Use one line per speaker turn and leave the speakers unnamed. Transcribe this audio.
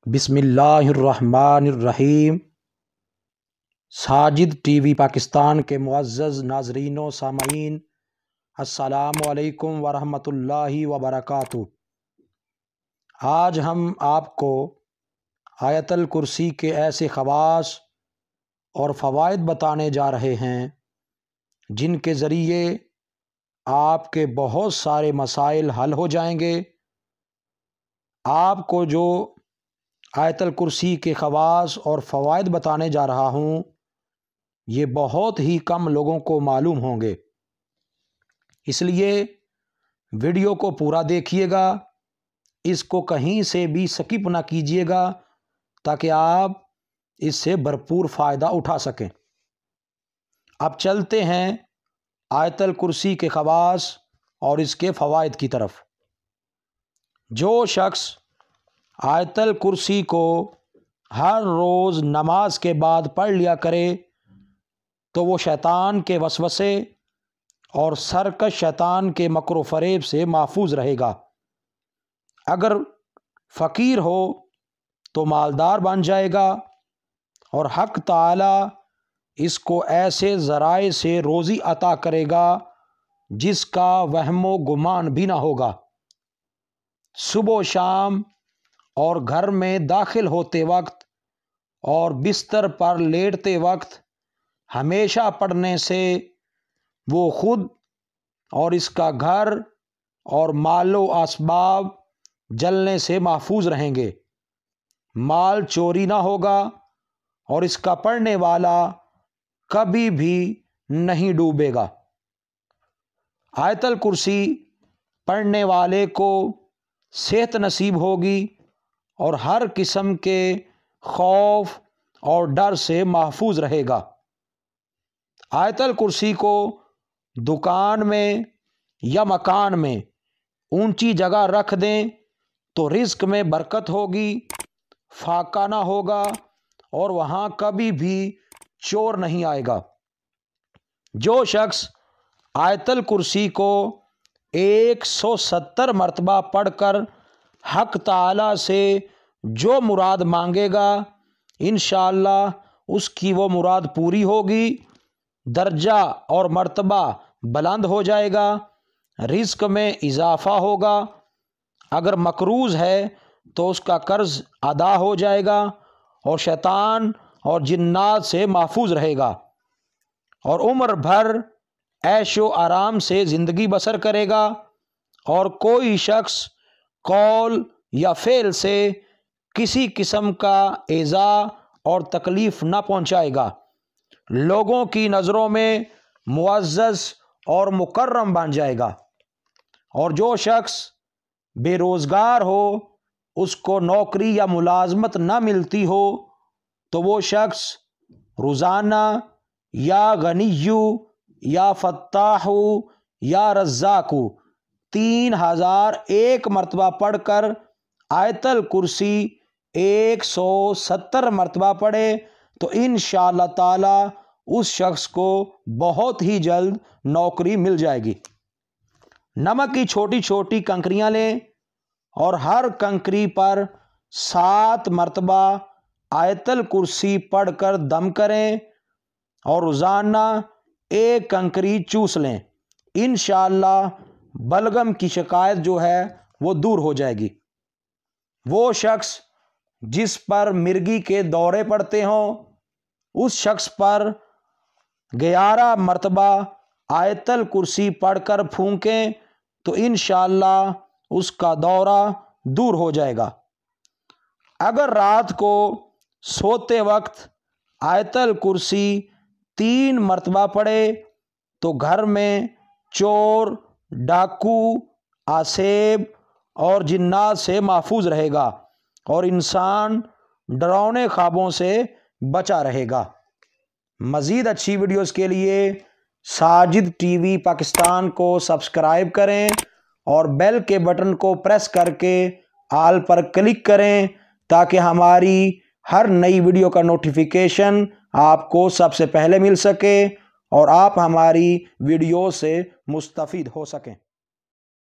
بسم اللہ الرحمن الرحیم۔ ساجد ٹی وی پاکستان کے معزز ناظرین و سامعین، السلام علیکم ورحمۃ اللہ وبرکاتہ۔ آج ہم آپ کو آیت الکرسی کے ایسے خواص اور فوائد بتانے جا رہے ہیں جن کے ذریعے آپ کے بہت سارے مسائل حل ہو جائیں گے۔ آپ کو جو آیت الکرسی کے خواص اور فوائد بتانے جا رہا ہوں یہ بہت ہی کم لوگوں کو معلوم ہوں گے، اس لیے ویڈیو کو پورا دیکھیے گا، اس کو کہیں سے بھی سکپ نہ کیجیے گا تاکہ آپ اس سے بھرپور فائدہ اٹھا سکیں۔ اب چلتے ہیں آیت الکرسی کے خواص اور اس کے فوائد کی طرف۔ جو شخص آیت الکرسی کو ہر روز نماز کے بعد پڑھ لیا کرے تو وہ شیطان کے وسوسے اور سرکش شیطان کے مکر و فریب سے محفوظ رہے گا۔ اگر فقیر ہو تو مالدار بن جائے گا اور حق تعالی اس کو ایسے ذرائع سے روزی عطا کرے گا جس کا وہم و گمان بھی نہ ہوگا۔ صبح و شام اور گھر میں داخل ہوتے وقت اور بستر پر لیٹتے وقت ہمیشہ پڑھنے سے وہ خود اور اس کا گھر اور مال و اسباب جلنے سے محفوظ رہیں گے، مال چوری نہ ہوگا اور اس کا پڑھنے والا کبھی بھی نہیں ڈوبے گا۔ آیت الکرسی پڑھنے والے کو صحت نصیب ہوگی اور ہر قسم کے خوف اور ڈر سے محفوظ رہے گا۔ آیت الکرسی کو دکان میں یا مکان میں اونچی جگہ رکھ دیں تو رزق میں برکت ہوگی، فاقہ نہ ہوگا اور وہاں کبھی بھی چور نہیں آئے گا۔ جو شخص آیت الکرسی کو 170 مرتبہ پڑھ کر حق تعالی سے جو مراد مانگے گا انشاءاللہ اس کی وہ مراد پوری ہوگی، درجہ اور مرتبہ بلند ہو جائے گا، رزق میں اضافہ ہوگا، اگر مقروض ہے تو اس کا قرض ادا ہو جائے گا اور شیطان اور جنات سے محفوظ رہے گا اور عمر بھر عیش و آرام سے زندگی بسر کرے گا اور کوئی شخص قول یا فعل سے کسی قسم کا ایذا اور تکلیف نہ پہنچائے گا، لوگوں کی نظروں میں معزز اور مکرم بن جائے گا۔ اور جو شخص بے روزگار ہو، اس کو نوکری یا ملازمت نہ ملتی ہو تو وہ شخص روزانہ یا غنیو یا فتاح یا رزاق 3001 مرتبہ پڑھ کر آیت الکرسی 170 مرتبہ پڑھے تو انشاءاللہ تعالی اس شخص کو بہت ہی جلد نوکری مل جائے گی۔ نمک کی چھوٹی چھوٹی کنکریاں لیں اور ہر کنکری پر 7 مرتبہ آیت الکرسی پڑھ کر دم کریں اور روزانہ 1 کنکری چوس لیں، انشاءاللہ بلغم کی شکایت جو ہے وہ دور ہو جائے گی۔ وہ شخص جس پر مرگی کے دورے پڑتے ہوں اس شخص پر 11 مرتبہ آیت الکرسی پڑھ کر پھونکیں تو انشاءاللہ اس کا دورہ دور ہو جائے گا۔ اگر رات کو سوتے وقت آیت الکرسی 3 مرتبہ پڑھے تو گھر میں چور، ڈاکو، آسیب اور جنات سے محفوظ رہے گا اور انسان ڈراؤنے خوابوں سے بچا رہے گا۔ مزید اچھی ویڈیوز کے لیے ساجد ٹی وی پاکستان کو سبسکرائب کریں اور بیل کے بٹن کو پریس کر کے آل پر کلک کریں تاکہ ہماری ہر نئی ویڈیو کا نوٹیفیکیشن آپ کو سب سے پہلے مل سکے اور آپ ہماری ویڈیو سے مستفید ہو سکیں۔